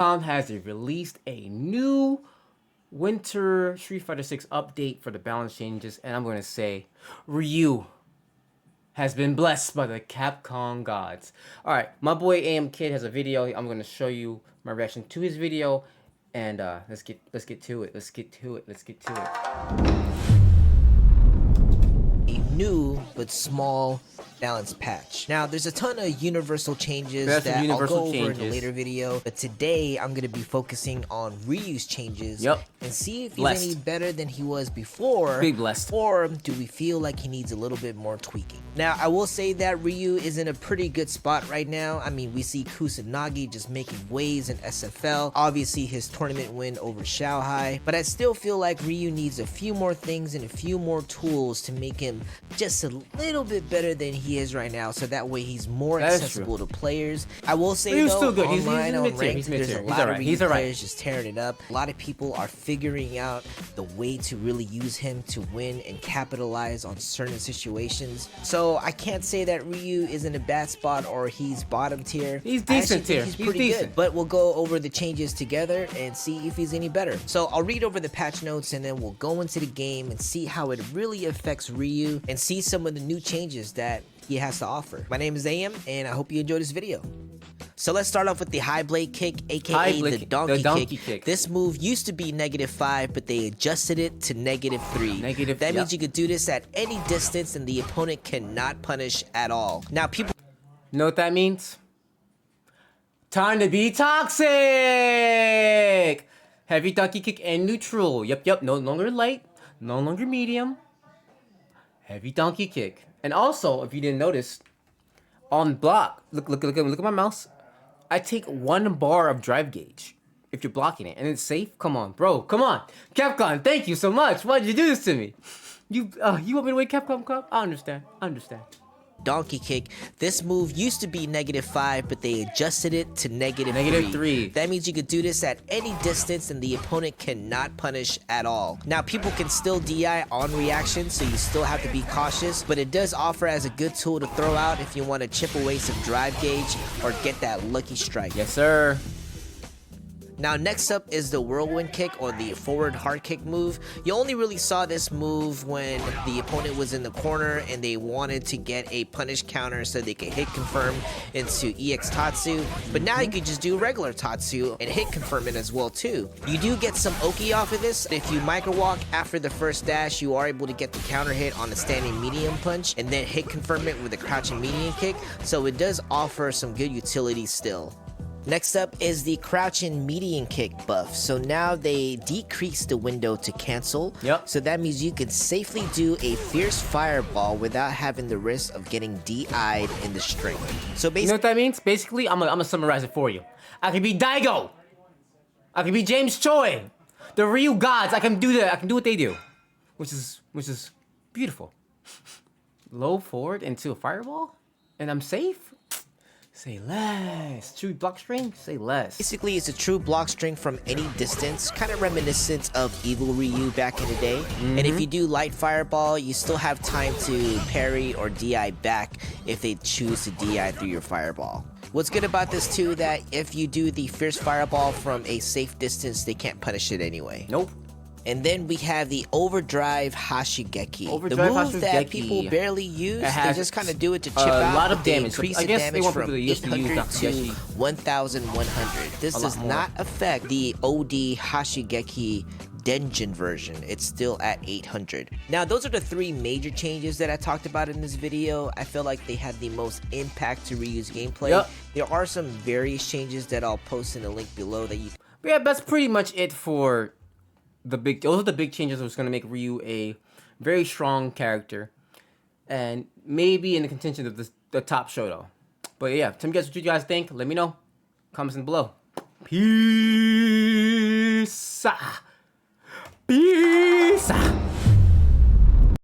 Has released a new Winter Street Fighter 6 update for the balance changes, and I'm going to say Ryu has been blessed by the Capcom gods. Alright, my boy AM Kid has a video. I'm going to show you my reaction to his video, and let's get to it. Let's get to it. A new but small balance patch. Now, there's a ton of universal changes that I'll go over in a later video, but today I'm going to be focusing on Ryu's changes and see if he's any better than he was before, or do we feel like he needs a little bit more tweaking. Now, I will say that Ryu is in a pretty good spot right now. I mean, we see Kusanagi just making waves in SFL, obviously his tournament win over Shanghai, but I still feel like Ryu needs a few more things and a few more tools to make him just a little bit better than he is right now, so that way he's more accessible to players. I will say Ryu's though, still good. online on ranked, there's a lot of Ryu players just tearing it up. A lot of people are figuring out the way to really use him to win and capitalize on certain situations. So I can't say that Ryu is in a bad spot or he's bottom tier. He's decent tier. He's pretty good. But we'll go over the changes together and see if he's any better. So I'll read over the patch notes and then we'll go into the game and see how it really affects Ryu and see some of the new changes that he has to offer. My name is AM and I hope you enjoyed this video. So let's start off with the high blade kick, aka the donkey kick. This move used to be -5, but they adjusted it to -3. That means you could do this at any distance and the opponent cannot punish at all. Now people know what that means? Time to be toxic! Heavy donkey kick and neutral. Yep, no longer light, no longer medium. Heavy donkey kick. And also, if you didn't notice, on block, look at my mouse. I take 1 bar of drive gauge if you're blocking it, and it's safe. Come on, bro. Come on, Capcom. Thank you so much. Why'd you do this to me? You want me to win Capcom Cup? I understand. Donkey kick. This move used to be -5, but they adjusted it to -3. That means you could do this at any distance and the opponent cannot punish at all. Now, people can still DI on reaction, so you still have to be cautious, but it does offer as a good tool to throw out if you want to chip away some drive gauge or get that lucky strike. Yes, sir. Now, next up is the whirlwind kick, or the forward hard kick move. You only really saw this move when the opponent was in the corner and they wanted to get a punish counter so they could hit confirm into EX Tatsu, but now you could just do regular Tatsu and hit confirm it as well too. You do get some Oki off of this. If you micro walk after the first dash, you are able to get the counter hit on a standing medium punch and then hit confirm it with a crouching medium kick, so it does offer some good utility still. Next up is the crouching median kick buff. So now they decrease the window to cancel. So that means you can safely do a fierce fireball without having the risk of getting DI'd in the string. So basically, you know what that means? Basically, I'm gonna summarize it for you. I can be Daigo. I can be James Choi. The Ryu gods. I can do that. I can do what they do, which is beautiful. Low forward into a fireball, and I'm safe. Say less. True block string? Say less. Basically, it's a true block string from any distance, kind of reminiscent of Evil Ryu back in the day. And if you do light fireball, you still have time to parry or DI back if they choose to DI through your fireball. What's good about this too, that if you do the fierce fireball from a safe distance, they can't punish it anyway. Nope. And then we have the Overdrive Hashigeki. The move that people barely use, they just kind of do it to chip out. A lot of damage. Increase the damage from 800 to 1,100. This does not affect the OD Hashigeki Denjin version. It's still at 800. Now, those are the 3 major changes that I talked about in this video. I feel like they had the most impact to Ryu's gameplay. There are some various changes that I'll post in the link below that you... Yeah, that's pretty much it for... those are the big changes that's going to make Ryu a very strong character, and maybe in the contention of the top Shoto. But yeah, tell me guys what you guys think. Let me know. Comments in below. Peace. Peace.